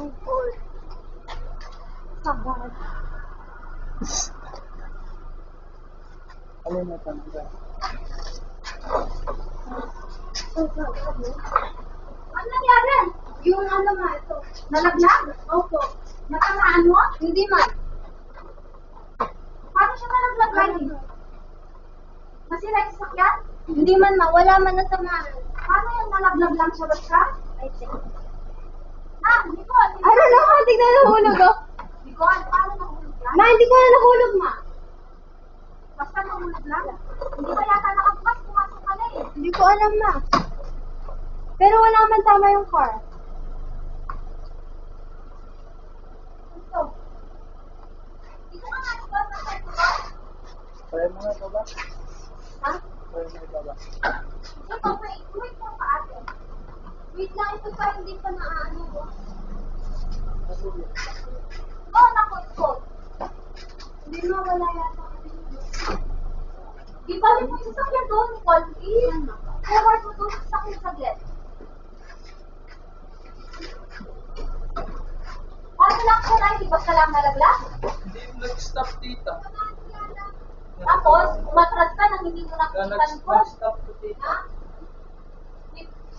my God. Sabad. Alin na talaga? Ano nangyari? Yung ano nga ito. Nalaglag? Opo. Natamaan mo? Hindi man. Paano siya nalaglag lagi? Nasira yung sasakyan? Hindi man ma. Wala man natamaan. Paano yung nalaglag lang siya basta? I think. Nicole. I don't know how tignan nahulog oh. Nicole, paano nahulog yan? Ma, hindi ko na nahulog ma. Basta nahulog lang. Hindi ba yata nakabukas? Pumasok ka na eh. Hindi ko alam ma. Pero wala man tama yung car. Ito. Ito nga nga ba? Kaya mo na ito ba? Ha? Kaya mo ito ba? Ito, wait mo pa ate. Wait lang, ito pa hindi pa naaano ko. Nasulit. Oo, nakot-kot. Hindi mo wala yata kami. Di ba rin mo yung sasakyan doon, Nicole? Forward mo doon sa sasakyan saglit. Paano lang ko na, hindi ba ka lang nalaglag? Hindi nag-stop tita. Tapos, umatras ka nang hindi mo nakikita ng course. Nag-stop to tita. Ha?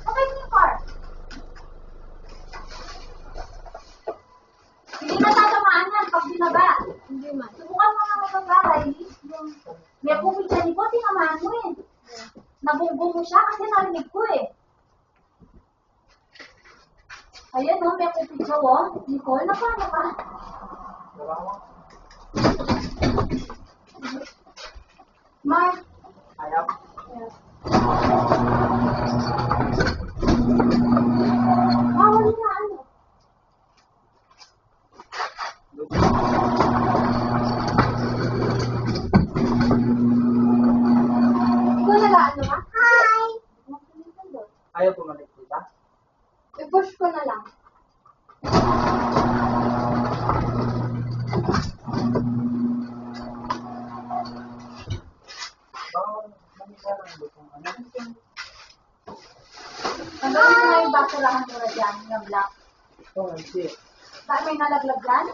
Okay mo yung car. Hindi na tatamaan yan pag binaba. Hindi man. Subukan mo nga mababa, Riley. May bumig sa likod, tinamaan mo eh. Nabungbong mo siya kasi narinig ko eh. Ayan o, may kupig siya o. Nicole, paano ka? Mark. Ayaw. Bawal na ano. Ikaw nag-ano ka? Hi! Ayaw pumalik tita? I-push ko na lang. Bawal. Mamisa lang ito kung ano. Tanggalin ko na yung basurahan ko na dyan, yung black. Oh, I see. Dahil may nalaglag dyan?